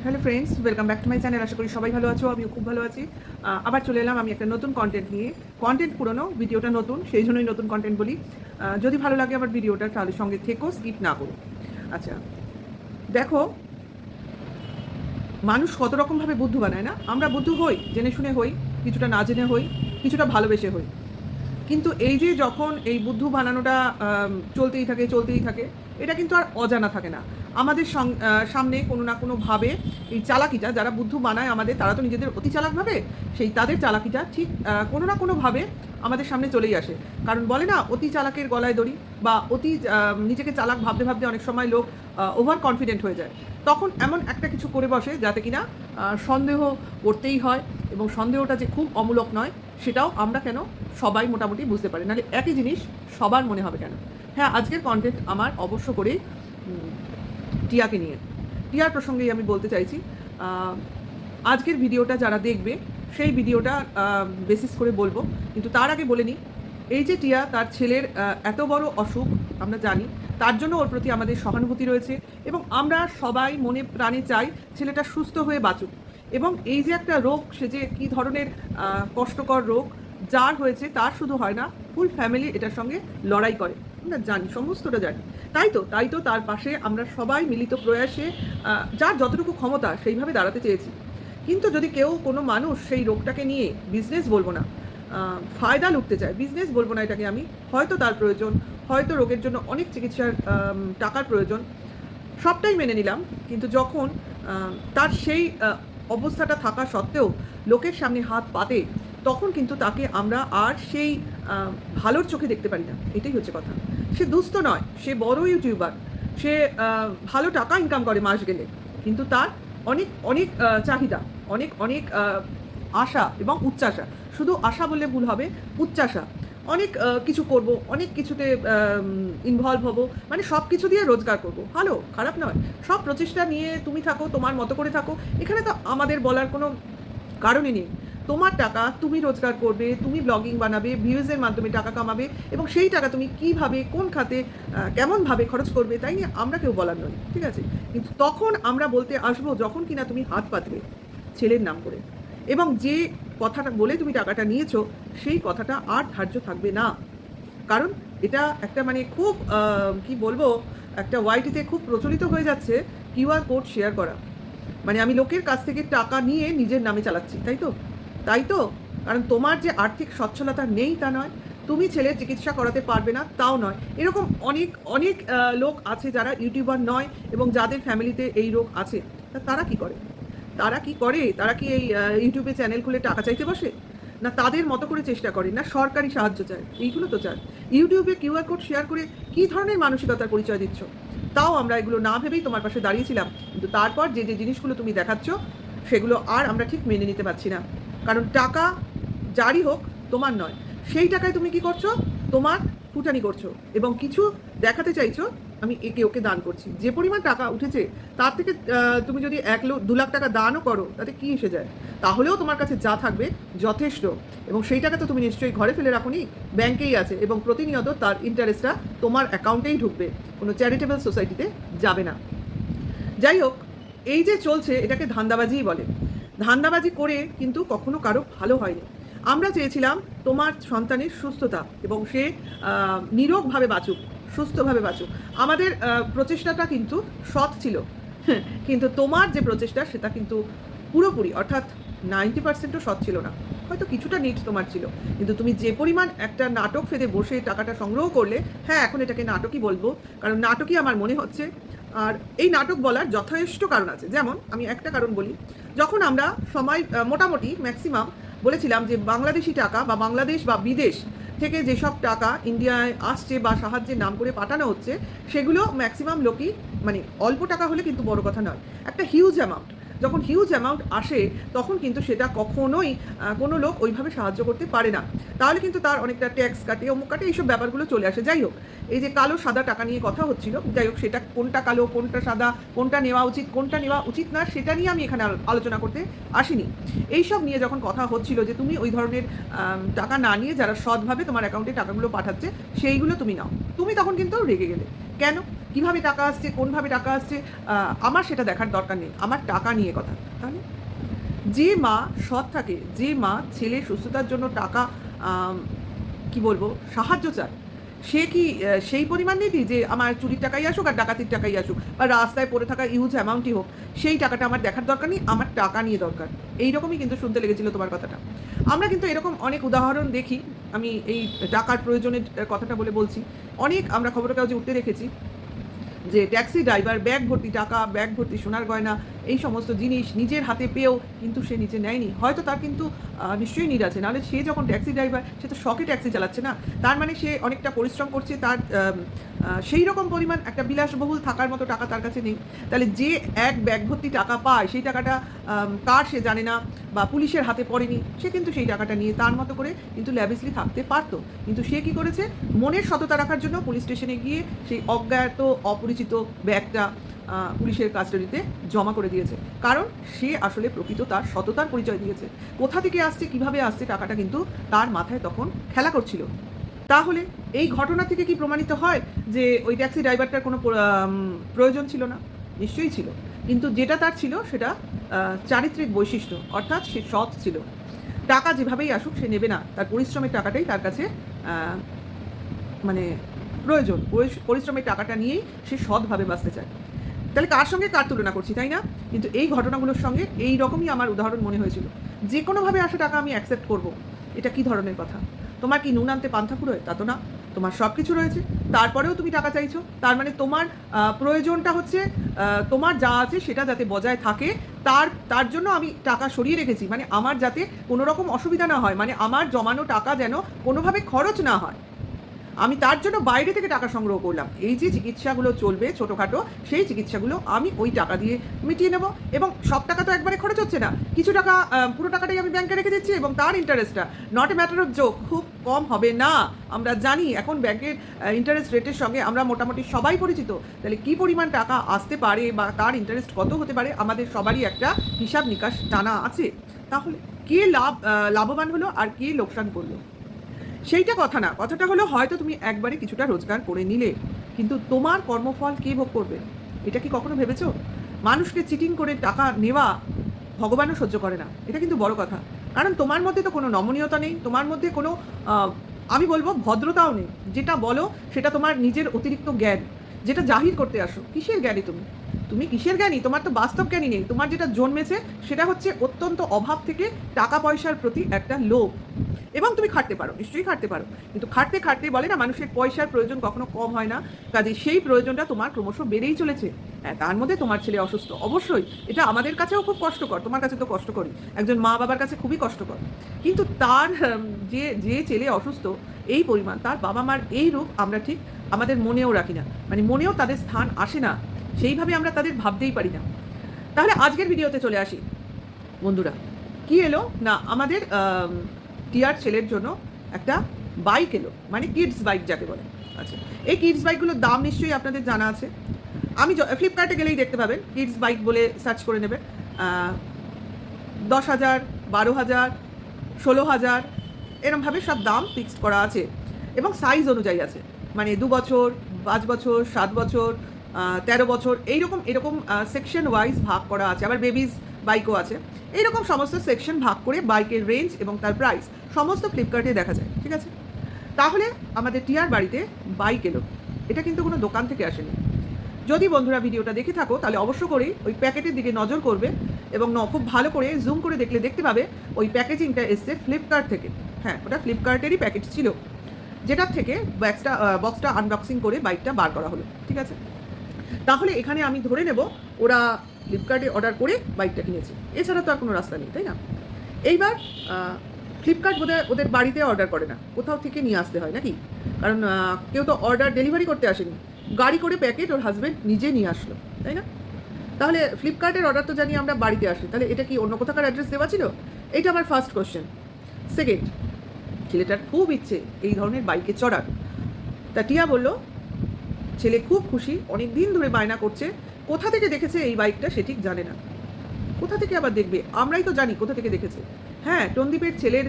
Hello friends, welcome back to my channel. আশা করি সবাই ভালো আছো, আমিও খুব ভালো আছি। আবার চলে এলাম আমি একটা নতুন কন্টেন্ট নিয়ে। কন্টেন্ট পুরনো, ভিডিওটা নতুন, সেই জন্যই নতুন কন্টেন্ট বলি। যদি ভালো লাগে আমার ভিডিওটা তাহলে সঙ্গে থেকো, স্কিপ না করো। আচ্ছা, দেখো, মানুষ কত রকমভাবে বুদ্ধু বানায় না? আমরা বুদ্ধু হই, জেনে শুনে হই, কিছুটা না জেনে হই, কিছুটা ভালোবেসে হই। কিন্তু এই যে যখন এই বুদ্ধু বানানোটা চলতেই থাকে, এটা কিন্তু আর অজানা থাকে না। আমাদের সামনে কোনো না কোনোভাবে এই চালাকিটা, যারা বুদ্ধু বানায় আমাদের, তারা তো নিজেদের অতি চালাক ভাবে, সেই তাদের চালাকিটা ঠিক কোনো না কোনোভাবে আমাদের সামনে চলেই আসে। কারণ বলে না, অতি চালাকের গলায় দড়ি, বা নিজেকে চালাক ভাবতে ভাবতে অনেক সময় লোক ওভার কনফিডেন্ট হয়ে যায়। তখন এমন একটা কিছু করে বসে যাতে কিনা সন্দেহ করতেই হয়, এবং সন্দেহটা যে খুব অমূলক নয় সেটাও আমরা কেন সবাই মোটামুটি বুঝতে পারি, নাহলে একই জিনিস সবার মনে হবে কেন। হ্যাঁ, আজকের কন্টেন্ট আমার অবশ্য করেই টিয়াকে নিয়ে। টিয়ার প্রসঙ্গেই আমি বলতে চাইছি। আজকের ভিডিওটা যারা দেখবে সেই ভিডিওটা বেসিস করে বলবো, কিন্তু তার আগে বলে নিই, এই যে টিয়া, তার ছেলের এত বড় অসুখ আমরা জানি, তার জন্য ওর প্রতি আমাদের সহানুভূতি রয়েছে, এবং আমরা সবাই মনে প্রাণে চাই ছেলেটা সুস্থ হয়ে বাঁচুক। এবং এই যে একটা রোগ, সে যে কী ধরনের কষ্টকর রোগ যার হয়েছে, তার শুধু হয় না, ফুল ফ্যামিলি এটার সঙ্গে লড়াই করে, আমরা জানি, সমস্তটা জানি। তাই তো তার পাশে আমরা সবাই মিলিত প্রয়াসে যার যতটুকু ক্ষমতা সেইভাবে দাঁড়াতে চেয়েছি। কিন্তু যদি কেউ, কোনো মানুষ সেই রোগটাকে নিয়ে বিজনেস বলবো না, ফায়দা লুটতে চায়, বিজনেস বলবো না এটাকে আমি, হয়তো তার প্রয়োজন, হয়তো রোগের জন্য অনেক চিকিৎসার টাকার প্রয়োজন, সবটাই মেনে নিলাম। কিন্তু যখন তার সেই অবস্থাটা থাকা সত্ত্বেও লোকের সামনে হাত পাতে, তখন কিন্তু তাকে আমরা আর সেই ভালোর চোখে দেখতে পারি না। এটাই হচ্ছে কথা। সে দুস্থ নয়, সে বড় ইউটিউবার, সে ভালো টাকা ইনকাম করে মাস গেলে, কিন্তু তার অনেক অনেক চাহিদা, অনেক অনেক আশা এবং উচ্চাশা। শুধু আশা বললে ভুল হবে, উচ্চাশা। অনেক কিছু করব, অনেক কিছুতে ইনভলভ হব, মানে সব কিছু দিয়ে রোজগার করব, ভালো খারাপ নয়, সব প্রচেষ্টা নিয়ে তুমি থাকো, তোমার মতো করে থাকো, এখানে তো আমাদের বলার কোনো কারণই নেই। তোমার টাকা তুমি রোজগার করবে, তুমি ব্লগিং বানাবে, ভিউজের মাধ্যমে টাকা কামাবে, এবং সেই টাকা তুমি কীভাবে, কোন খাতে, কেমনভাবে খরচ করবে, তাই নিয়ে আমরা কেউ বলার নই, ঠিক আছে? কিন্তু তখন আমরা বলতে আসবো যখন কিনা তুমি হাত পাতবে ছেলের নাম করে, এবং যে কথাটা বলে তুমি টাকাটা নিয়েছো সেই কথাটা আর ধার্য থাকবে না। কারণ এটা একটা, মানে খুব কি বলবো, একটা ওয়াইটিতে খুব প্রচলিত হয়ে যাচ্ছে কিউআর কোড শেয়ার করা। মানে আমি লোকের কাছ থেকে টাকা নিয়ে নিজের নামে চালাচ্ছি, তাই তো। কারণ তোমার যে আর্থিক সচ্ছলতা নেই তা নয়, তুমি ছেলের চিকিৎসা করাতে পারবে না তাও নয়, এরকম অনেক অনেক লোক আছে যারা ইউটিউবার নয় এবং যাদের ফ্যামিলিতে এই রোগ আছে। তারা কি করে? তারা কি এই ইউটিউবে চ্যানেল খুলে টাকা চাইতে বসে? না তাদের মতো করে চেষ্টা করে, না সরকারি সাহায্য চায়? এইগুলো তো চায়। ইউটিউবে কিউআর কোড শেয়ার করে কী ধরনের মানসিকতার পরিচয় দিচ্ছ? তাও আমরা এগুলো না ভেবেই তোমার পাশে দাঁড়িয়েছিলাম, কিন্তু তারপর যে জিনিসগুলো তুমি দেখাচ্ছ সেগুলো আর আমরা ঠিক মেনে নিতে পারছি না। কারণ টাকা যারই হোক, তোমার নয়, সেই টাকায় তুমি কি করছো? তোমার ফুটানি করছো, এবং কিছু দেখাতে চাইছো আমি একে ওকে দান করছি। যে পরিমাণ টাকা উঠেছে তার থেকে তুমি যদি 1-2 লাখ টাকা দানও করো, তাতে কি এসে যায়? তাহলেও তোমার কাছে যা থাকবে যথেষ্ট, এবং সেই টাকা তো তুমি নিশ্চয়ই ঘরে ফেলে রাখোনি, ব্যাংকেই আছে, এবং প্রতিনিয়ত তার ইন্টারেস্টটা তোমার অ্যাকাউন্টেই ঢুকবে, কোনো চ্যারিটেবল সোসাইটিতে যাবে না। যাই হোক, এই যে চলছে এটাকে ধান্দাবাজিই বলে। ধান্দাবাজি করে কিন্তু কখনো কারো ভালো হয়নি। আমরা চেয়েছিলাম তোমার সন্তানের সুস্থতা, এবং সে নিরোগভাবে বাঁচুক, সুস্থভাবে বাঁচুক। আমাদের প্রচেষ্টাটা কিন্তু সৎ ছিল, কিন্তু তোমার যে প্রচেষ্টা সেটা কিন্তু পুরোপুরি, অর্থাৎ 90%ও সৎ ছিল না। হয়তো কিছুটা নিট তোমার ছিল, কিন্তু তুমি যে পরিমাণ একটা নাটক ফেদে বসে টাকাটা সংগ্রহ করলে, হ্যাঁ এখন এটাকে নাটকই বলবো, কারণ নাটকই আমার মনে হচ্ছে। আর এই নাটক বলার যথেষ্ট কারণ আছে। যেমন আমি একটা কারণ বলি, যখন আমরা সময় মোটামুটি ম্যাক্সিমাম বলেছিলাম যে বাংলাদেশি টাকা, বা বাংলাদেশ বা বিদেশ থেকে যেসব টাকা ইন্ডিয়ায় আসছে বা সাহায্যের নাম করে পাঠানো হচ্ছে, সেগুলো ম্যাক্সিমাম লোকই, মানে অল্প টাকা হলে কিন্তু বড় কথা নয়, একটা হিউজ অ্যামাউন্ট, যখন হিউজ অ্যামাউন্ট আসে তখন কিন্তু সেটা কখনোই কোনো লোক ওইভাবে সাহায্য করতে পারে না। তাহলে কিন্তু তার অনেকটা ট্যাক্স কাটে, অমুক কাটে, এইসব ব্যাপারগুলো চলে আসে। যাই হোক, এই যে কালো সাদা টাকা নিয়ে কথা হচ্ছিল, যাই হোক, সেটা কোনটা কালো, কোনটা সাদা, কোনটা নেওয়া উচিত, কোনটা নেওয়া উচিত না, সেটা নিয়ে আমি এখানে আলোচনা করতে আসিনি। এইসব নিয়ে যখন কথা হচ্ছিল যে তুমি ওই ধরনের টাকা না নিয়ে যারা সৎভাবে তোমার অ্যাকাউন্টে টাকাগুলো পাঠাচ্ছে সেইগুলো তুমি নাও, তুমি তখন কিন্তু রেগে গেলে। কেন, কিভাবে টাকা আসছে, কোনভাবে টাকা আসছে, আমার সেটা দেখার দরকার নেই, আমার টাকা নিয়ে কথা। তাহলে যে মা সৎ থাকে, যে মা ছেলের সুস্থতার জন্য টাকা কি বলবো সাহায্য চায়, সে কি সেই পরিমাণ নেই যে আমার চুরির টাকাই আসুক আর ডাকাতির টাকাই আসুক বা রাস্তায় পড়ে থাকা ইউজ অ্যামাউন্টই হোক, সেই টাকাটা আমার দেখার দরকার নেই, আমার টাকা নিয়ে দরকার। এইরকমই কিন্তু শুনতে লেগেছিল তোমার কথাটা। আমরা কিন্তু এরকম অনেক উদাহরণ দেখি। আমি এই টাকার প্রয়োজনের কথাটা বলছি, অনেক আমরা খবরের কাগজে উঠতে দেখেছি যে ট্যাক্সি ড্রাইভার ব্যাগ ভর্তি টাকা, ব্যাগ ভর্তি সোনার গয়না, এই সমস্ত জিনিস নিজের হাতে পেয়েও কিন্তু সে নিজে নেয়নি। হয়তো তার কিন্তু নিশ্চয়ই নিড আছে, নাহলে সে যখন ট্যাক্সি ড্রাইভার, সে তো শখে ট্যাক্সি চালাচ্ছে না, তার মানে সে অনেকটা পরিশ্রম করছে, তার সেই রকম পরিমাণ একটা বিলাসবহুল থাকার মতো টাকা তার কাছে নেই। তাহলে যে এক ব্যাগ ভর্তি টাকা পায়, সেই টাকাটা কার সে জানে না বা পুলিশের হাতে পড়েনি, সে কিন্তু সেই টাকাটা নিয়ে তার মতো করে কিন্তু ল্যাভিসলি থাকতে পারতো। কিন্তু সে কি করেছে, মনের সততা রাখার জন্য পুলিশ স্টেশনে গিয়ে সেই অজ্ঞাত অপরিচিত ব্যাগটা পুলিশের কাস্টাডিতে জমা করে দিয়েছে, কারণ সে আসলে প্রকৃত তার সততার পরিচয় দিয়েছে। কোথা থেকে আসছে, কিভাবে আসছে টাকাটা কিন্তু তার মাথায় তখন খেলা করছিল। তাহলে এই ঘটনা থেকে কি প্রমাণিত হয় যে ওই ট্যাক্সি ড্রাইভারটার কোনো প্রয়োজন ছিল না? নিশ্চয়ই ছিল, কিন্তু যেটা তার ছিল সেটা চারিত্রিক বৈশিষ্ট্য, অর্থাৎ সে সৎ ছিল। টাকা যেভাবেই আসুক সে নেবে না, তার পরিশ্রমের টাকাটাই তার কাছে মানে প্রয়োজন, পরিশ্রমের টাকাটা নিয়েই সে সৎভাবে বাঁচতে চায়। তাহলে কার সঙ্গে কার তুলনা করছি, তাই না? কিন্তু এই ঘটনাগুলোর সঙ্গে এই রকমই আমার উদাহরণ মনে হয়েছিল। যে কোনোভাবে আসা টাকা আমি অ্যাকসেপ্ট করব, এটা কি ধরনের কথা? তোমার কি নুন আনতে পান্থা ফুরোয়? তা তো না, তোমার সব কিছু রয়েছে, তারপরেও তুমি টাকা চাইছো। তার মানে তোমার প্রয়োজনটা হচ্ছে তোমার যা আছে সেটা যাতে বজায় থাকে, তার জন্য আমি টাকা সরিয়ে রেখেছি, মানে আমার যাতে কোনো রকম অসুবিধা না হয়, মানে আমার জমানো টাকা যেন কোনোভাবে খরচ না হয়, আমি তার জন্য বাইরে থেকে টাকা সংগ্রহ করলাম। এই যে চিকিৎসাগুলো চলবে ছোটোখাটো, সেই চিকিৎসাগুলো আমি ওই টাকা দিয়ে মিটিয়ে নেব, এবং সব টাকা তো একবারে খরচ হচ্ছে না, কিছু টাকা পুরো টাকাটাই আমি ব্যাংকে রেখে দিচ্ছি, এবং তার ইন্টারেস্টটা not a matter of joke, খুব কম হবে না। আমরা জানি এখন ব্যাংকের ইন্টারেস্ট রেটের সঙ্গে আমরা মোটামুটি সবাই পরিচিত। তাহলে কী পরিমাণ টাকা আসতে পারে বা তার ইন্টারেস্ট কত হতে পারে, আমাদের সবারই একটা হিসাব নিকাশ জানা আছে। তাহলে কে লাভবান হলো আর কে লোকসান করলো, সেইটা কথা না। কথাটা হলো হয়তো তুমি একবারে কিছুটা রোজগার করে নিলে, কিন্তু তোমার কর্মফল কে ভোগ করবে? এটা কি কখনো ভেবেছো? মানুষকে চিটিং করে টাকা নেওয়া ভগবানও সহ্য করে না, এটা কিন্তু বড় কথা। কারণ তোমার মধ্যে তো কোনো নমনীয়তা নেই, তোমার মধ্যে কোনো আমি বলবো ভদ্রতাও নেই। যেটা বলো সেটা তোমার নিজের অতিরিক্ত জ্ঞান, যেটা জাহির করতে আসো। কিসের জ্ঞানী তুমি কিসের জ্ঞানী? তোমার তো বাস্তব জ্ঞানী নেই। তোমার যেটা জন্মেছে সেটা হচ্ছে অত্যন্ত অভাব থেকে টাকা পয়সার প্রতি একটা লোভ। এবং তুমি খাটতে পারো, নিশ্চয়ই খাটতে পারো, কিন্তু খাটতে খাটতে বলে না মানুষের পয়সার প্রয়োজন কখনো কম হয় না, কাজে সেই প্রয়োজনটা তোমার ক্রমশ বেড়েই চলেছে। হ্যাঁ, তার মধ্যে তোমার ছেলে অসুস্থ, অবশ্যই এটা আমাদের কাছেও খুব কষ্টকর, তোমার কাছে তো কষ্টকরই, একজন মা বাবার কাছে খুবই কষ্টকর। কিন্তু তার যে ছেলে অসুস্থ এই পরিমাণ, তার বাবা মার এই রূপ আমরা ঠিক আমাদের মনেও রাখি না, মানে মনেও তাদের স্থান আসে না, সেইভাবে আমরা তাদের ভাবতেই পারি না। তাহলে আজকের ভিডিওতে চলে আসি বন্ধুরা। কি এলো না, আমাদের টিয়ার ছেলের জন্য একটা বাইক এলো, মানে কিডস বাইক যাকে বলে। আচ্ছা, এই কিডস বাইকগুলোর দাম নিশ্চয়ই আপনাদের জানা আছে। আমি ফ্লিপকার্টে গেলেই দেখতে পাবেন, কিডস বাইক বলে সার্চ করে নেবেন, 10,000, 12,000, 16,000 এরমভাবে সব দাম ফিক্সড করা আছে, এবং সাইজ অনুযায়ী আছে, মানে 2 বছর, 5 বছর, 7 বছর, 13 বছর, এরকম সেকশন ওয়াইজ ভাগ করা আছে। আবার বেবিজ বাইকও আছে। এইরকম সমস্ত সেকশন ভাগ করে বাইকের রেঞ্জ এবং তার প্রাইস সমস্ত ফ্লিপকার্টে দেখা যায়, ঠিক আছে? তাহলে আমাদের টিয়ার বাড়িতে বাইক এলো, এটা কিন্তু কোনো দোকান থেকে আসেনি। যদি বন্ধুরা ভিডিওটা দেখে থাকো তাহলে অবশ্য করেই ওই প্যাকেটের দিকে নজর করবে, এবং খুব ভালো করে জুম করে দেখলে দেখতে পাবে ওই প্যাকেজিংটা এসছে ফ্লিপকার্ট থেকে। হ্যাঁ, ওটা ফ্লিপকার্টেরই প্যাকেট ছিল, যেটার থেকে বক্সটা আনবক্সিং করে বাইকটা বার করা হলো, ঠিক আছে? তাহলে এখানে আমি ধরে নেব ওরা ফ্লিপকার্টে অর্ডার করে বাইকটা কিনেছে, এছাড়া তো আর কোনো রাস্তা নেই, তাই না? এইবার ফ্লিপকার্ট বোধহয় ওদের বাড়িতে অর্ডার করে না, কোথাও থেকে নিয়ে আসতে হয় নাকি? কারণ কেউ তো অর্ডার ডেলিভারি করতে আসেনি, গাড়ি করে প্যাকেট ওর হাজব্যান্ড নিজে নিয়ে আসলো, তাই না? তাহলে ফ্লিপকার্টের অর্ডার তো জানি আমরা বাড়িতে আসি, তাহলে এটা কি অন্য কোথাকার অ্যাড্রেস দেওয়া ছিল? এইটা আমার ফার্স্ট কোশ্চেন। সেকেন্ড, ছেলেটার খুব ইচ্ছে এই ধরনের বাইকে চড়ার। তা টিয়া বলল ছেলে খুব খুশি, অনেক দিন ধরে বায়না করছে, কোথা থেকে দেখেছে এই বাইকটা সে ঠিক জানে না। কোথা থেকে আবার দেখবে, আমরাই তো জানি কোথা থেকে দেখেছে। হ্যাঁ, টনদীপের ছেলের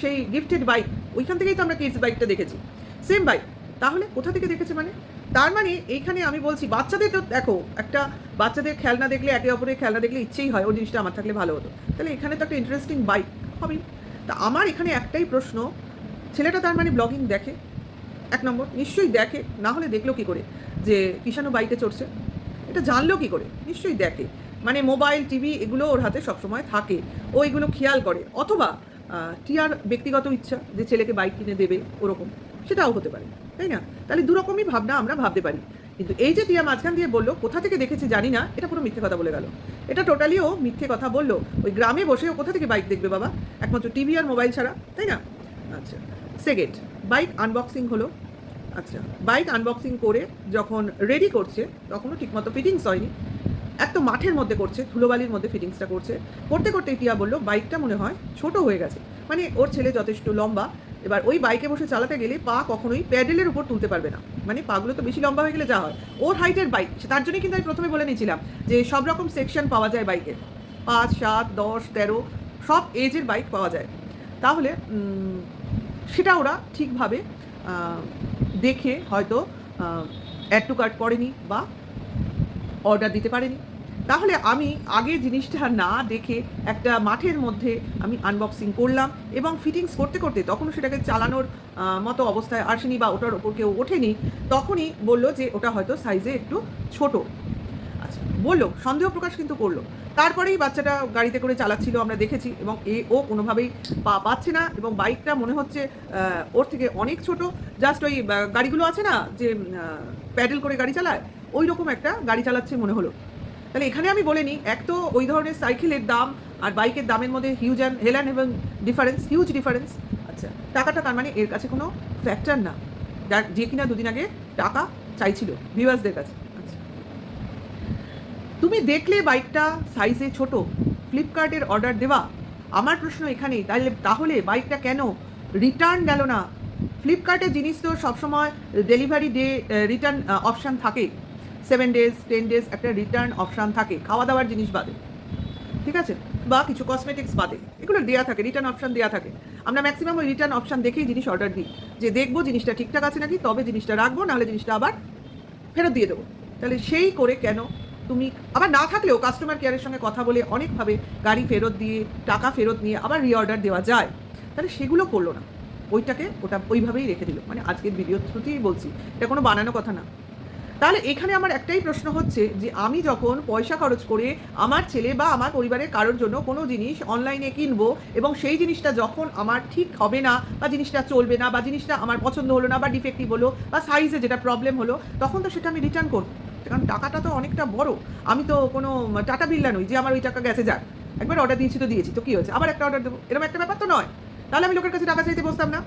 সেই গিফটেড বাইক, ওইখান থেকেই তো আমরা কিডস বাইকটা দেখেছি, সেম বাইক। তাহলে কোথা থেকে দেখেছে মানে তার মানে এইখানে আমি বলছি বাচ্চাদের তো দেখো, একটা বাচ্চাদের খেলনা দেখলে, একে অপরের খেলনা দেখলে ইচ্ছেই হয় ও জিনিসটা আমার থাকলে ভালো হতো, তাহলে এখানে তো একটা ইন্টারেস্টিং বাইক হবেই। তা আমার এখানে একটাই প্রশ্ন, ছেলেটা তার মানে ব্লগিং দেখে? এক নম্বর, নিশ্চয়ই দেখে, না হলে দেখলো কী করে যে কিষাণু বাইকে চড়ছে? এটা জানলো কী করে? নিশ্চয়ই দেখে, মানে মোবাইল টিভি এগুলো ওর হাতে সবসময় থাকে, ও এগুলো খেয়াল করে। অথবা টিয়ার ব্যক্তিগত ইচ্ছা যে ছেলেকে বাইক কিনে দেবে, ওরকম সেটাও হতে পারে, তাই না? তাহলে দুরকমই ভাবনা আমরা ভাবতে পারি। কিন্তু এই যে টিয়া মাঝখান দিয়ে বললো কোথা থেকে দেখেছি জানি না, এটা পুরো মিথ্যে কথা বলে গেল। এটা টোটালি ও মিথ্যে কথা বললো। ওই গ্রামে বসে ও কোথা থেকে বাইক দেখবে বাবা, একমাত্র টিভি আর মোবাইল ছাড়া, তাই না? আচ্ছা, সেকেন্ড, বাইক আনবক্সিং হলো। আচ্ছা, বাইক আনবক্সিং করে যখন রেডি করছে তখনও ঠিকমতো ফিটিংস হয়নি। এক তো মাঠের মধ্যে করছে, ধুলোবালির মধ্যে ফিটিংসটা করছে, করতে করতে টিয়া বললো বাইকটা মনে হয় ছোট হয়ে গেছে। মানে ওর ছেলে যথেষ্ট লম্বা, এবার ওই বাইকে বসে চালাতে গেলে পা কখনোই প্যাডেলের উপর তুলতে পারবে না, মানে পাগুলো তো বেশি লম্বা হয়ে গেলে যা হয়। ওর হাইটের বাইক, তার জন্যই কিন্তু আমি প্রথমে বলে নিয়েছিলাম যে সব রকম সেকশন পাওয়া যায় বাইকের, 5, 7, 10, 13 সব এজের বাইক পাওয়া যায়। তাহলে সেটা ওরা ঠিকভাবে দেখে হয়তো অ্যাড টু কার্ট করেনি বা অর্ডার দিতে পারেনি। তাহলে আমি আগে জিনিসটা না দেখে একটা মাঠের মধ্যে আমি আনবক্সিং করলাম, এবং ফিটিংস করতে করতে তখনও সেটাকে চালানোর মতো অবস্থায় আসেনি বা ওটার ওপর কেউ ওঠেনি, তখনই বলল যে ওটা হয়তো সাইজে একটু ছোট। আচ্ছা, বললো, সন্দেহ প্রকাশ কিন্তু করলো। তারপরেই বাচ্চাটা গাড়িতে করে চালাচ্ছিল, আমরা দেখেছি, এবং ও কোনোভাবেই পা পাচ্ছে না, এবং বাইকটা মনে হচ্ছে ওর থেকে অনেক ছোট। জাস্ট ওই গাড়িগুলো আছে না যে প্যাডেল করে গাড়ি চালায়, ওই রকম একটা গাড়ি চালাচ্ছে মনে হলো। তাহলে এখানে আমি বলে নিই, এক তো ওই ধরনের সাইকেলের দাম আর বাইকের দামের মধ্যে হিউজ ডিফারেন্স। আচ্ছা, টাকাটা তার মানে এর কাছে কোনো ফ্যাক্টর না, যে কিনা দুদিন আগে টাকা চাইছিল ভিউয়ার্সদের কাছে। আচ্ছা, তুমি দেখলে বাইকটা সাইজে ছোট, ফ্লিপকার্টের অর্ডার দেওয়া। আমার প্রশ্ন এখানেই, তাহলে বাইকটা কেন রিটার্ন গেল না? ফ্লিপকার্টের জিনিস তো সবসময় ডেলিভারি ডে রিটার্ন অপশান থাকে, 7 days 10 days একটা রিটার্ন অপশান থাকে, খাওয়া দাওয়ার জিনিস বাদে, ঠিক আছে, বা কিছু কসমেটিক্স বাদে, এগুলো দেওয়া থাকে, রিটার্ন অপশান দেওয়া থাকে। আমরা ম্যাক্সিমাম ওই রিটার্ন অপশান দেখেই জিনিস অর্ডার দিই, যে দেখবো জিনিসটা ঠিকঠাক আছে নাকি, তবে জিনিসটা রাখবো, নাহলে জিনিসটা আবার ফেরত দিয়ে দেবো। তাহলে সেই করে কেন তুমি আবার না থাকলেও কাস্টমার কেয়ারের সঙ্গে কথা বলে অনেকভাবে গাড়ি ফেরত দিয়ে টাকা ফেরত নিয়ে আবার রিঅর্ডার দেওয়া যায়, তাহলে সেগুলো করলো না, ওটা ওইভাবেই রেখে দিল। মানে আজকের ভিডিওর থ্রুতেই বলছি, এটা কোনো বানানো কথা না। তাহলে এখানে আমার একটাই প্রশ্ন হচ্ছে যে আমি যখন পয়সা খরচ করে আমার ছেলে বা আমার পরিবারের কারোর জন্য কোনো জিনিস অনলাইনে কিনবো, এবং সেই জিনিসটা যখন আমার ঠিক হবে না, বা জিনিসটা চলবে না, বা জিনিসটা আমার পছন্দ হলো না, বা ডিফেক্টিভ হলো, বা সাইজে যেটা প্রবলেম হলো, তখন তো সেটা আমি রিটার্ন করবো, কারণ টাকাটা তো অনেকটা বড়। আমি তো কোনো টাটা বিল্লা নই যে আমার ওই টাকা গেছে যাক, একবার অর্ডার দিয়েছি তো কী হয়েছে, আবার একটা অর্ডার দেবো, এরকম একটা ব্যাপার তো নয়। তাহলে আমি লোকের কাছে টাকা চাইতে বসতাম না।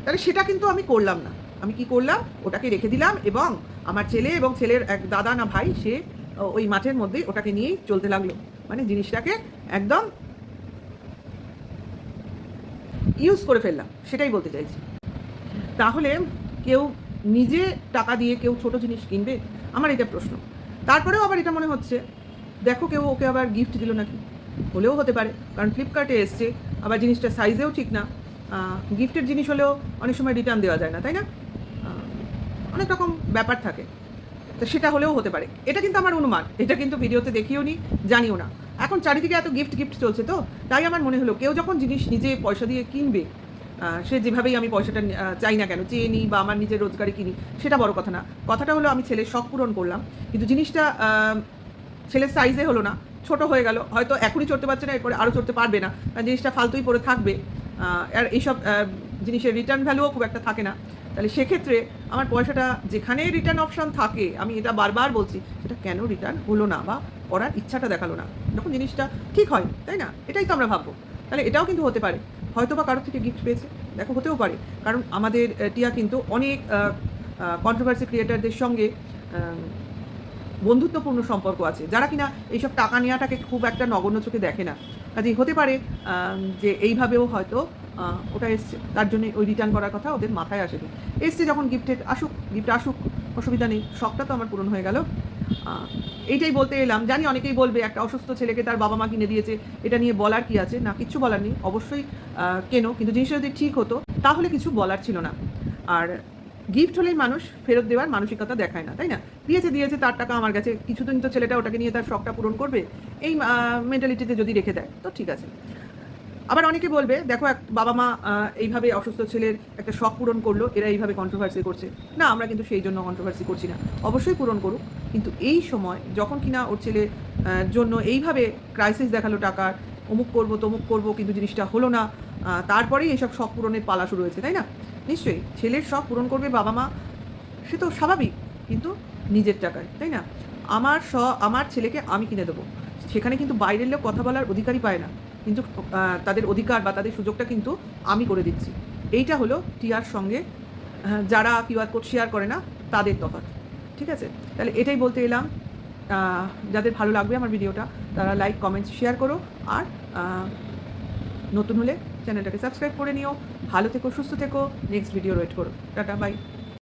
তাহলে সেটা কিন্তু আমি করলাম না। আমি কি করলাম, ওটাকে রেখে দিলাম, এবং আমার ছেলে এবং ছেলের এক দাদা না ভাই, সে ওই মাঠের মধ্যেই ওটাকে নিয়েই চলতে লাগলো। মানে জিনিসটাকে একদম ইউজ করে ফেললাম, সেটাই বলতে চাইছি। তাহলে কেউ নিজে টাকা দিয়ে কেউ ছোট জিনিস কিনবে? আমার এটা প্রশ্ন। তারপরেও আবার এটা মনে হচ্ছে, দেখো কেউ ওকে আবার গিফট দিল নাকি, হলেও হতে পারে, কারণ ফ্লিপকার্টে এসছে, আবার জিনিসটা সাইজেও ঠিক না। গিফটের জিনিস হলেও অনেক সময় রিটার্ন দেওয়া যায় না, তাই না? অনেক রকম ব্যাপার থাকে, তো সেটা হলেও হতে পারে। এটা কিন্তু আমার অনুমান, এটা কিন্তু ভিডিওতে দেখিও নি, জানিও না। এখন চারিদিকে এত গিফট চলছে, তো তাই আমার মনে হলো কেউ যখন জিনিস নিজে পয়সা দিয়ে কিনবে, সে যেভাবেই আমি পয়সাটা চাই না কেন, চেয়ে নিই বা আমার নিজের রোজগারে কিনি, সেটা বড় কথা না। কথাটা হলো আমি ছেলের শখ পূরণ করলাম, কিন্তু জিনিসটা ছেলের সাইজে হলো না, ছোট হয়ে গেল, হয়তো এখনই চড়তে পারছে না, এরপরে আরও চড়তে পারবে না, কারণ জিনিসটা ফালতুই পড়ে থাকবে, আর এইসব জিনিসের রিটার্ন ভ্যালুও খুব একটা থাকে না। তাহলে সেক্ষেত্রে আমার পয়সাটা যেখানেই রিটার্ন অপশান থাকে, আমি এটা বারবার বলছি, সেটা কেন রিটার্ন হলো না বা করার ইচ্ছাটা দেখালো না, যখন জিনিসটা ঠিক হয়, তাই না? এটাই তো আমরা ভাববো। তাহলে এটাও কিন্তু হতে পারে, হয়তো বা কারোর থেকে গিফট পেয়েছে, দেখো হতেও পারে, কারণ আমাদের টিয়া কিন্তু অনেক কন্ট্রোভার্সি ক্রিয়েটারদের সঙ্গে বন্ধুত্বপূর্ণ সম্পর্ক আছে, যারা কিনা এইসব টাকা নেওয়াটাকে খুব একটা নগণ্য চোখে দেখে না। কাজেই হতে পারে যে এইভাবেও হয়তো ওটা এসছে, তার জন্য ওই রিটার্ন করার কথা ওদের মাথায় আসেনি। এসছে যখন গিফট আসুক, অসুবিধা নেই, শখটা তো আমার পূরণ হয়ে গেল। এইটাই বলতে এলাম। জানি অনেকেই বলবে একটা অসুস্থ ছেলেকে তার বাবা মা কিনে দিয়েছে, এটা নিয়ে বলার কি আছে? না, কিচ্ছু বলার নেই, অবশ্যই কেন, কিন্তু জিনিসটা যদি ঠিক হতো তাহলে কিছু বলার ছিল না। আর গিফট হলেই মানুষ ফেরত দেওয়ার মানসিকতা দেখায় না, তাই না? দিয়েছে তার টাকা আমার কাছে, কিছুদিন তো ছেলেটা ওটাকে নিয়ে তার শখটা পূরণ করবে, এই মেন্টালিটিতে যদি রেখে দেয় তো ঠিক আছে। আবার অনেকে বলবে দেখো এক বাবা মা এইভাবে অসুস্থ ছেলের একটা শখ পূরণ করলো, এরা এইভাবে কন্ট্রোভার্সি করছে। না, আমরা কিন্তু সেই জন্য কন্ট্রোভার্সি করছি না, অবশ্যই পূরণ করুক, কিন্তু এই সময় যখন কিনা ওর ছেলে জন্য এইভাবে ক্রাইসিস দেখালো টাকার, অমুক করবো তমুক করবো, কিন্তু জিনিসটা হলো না, তারপরেই এইসব শখ পূরণের পালা শুরু হয়েছে, তাই না? নিশ্চয়ই ছেলের শখ পূরণ করবে বাবা মা, সে তো স্বাভাবিক, কিন্তু নিজের টাকায়, তাই না? আমার ছেলেকে আমি কিনে দেবো, সেখানে কিন্তু বাইরের লোক কথা বলার অধিকারই পায় না, কিন্তু তাদের অধিকার বা তাদের সুযোগটা কিন্তু আমি করে দিচ্ছি। এইটা হলো টিয়ার সঙ্গে যারা কিউআর কোড শেয়ার করে না তাদের তফাৎ। ঠিক আছে, তাহলে এটাই বলতে এলাম। যাদের ভালো লাগবে আমার ভিডিওটা তারা লাইক কমেন্টস শেয়ার করো, আর নতুন হলে চ্যানেলটাকে সাবস্ক্রাইব করে নিও। ভালো থেকো, সুস্থ থেকো, নেক্সট ভিডিও ওয়েট করো। Tata, by.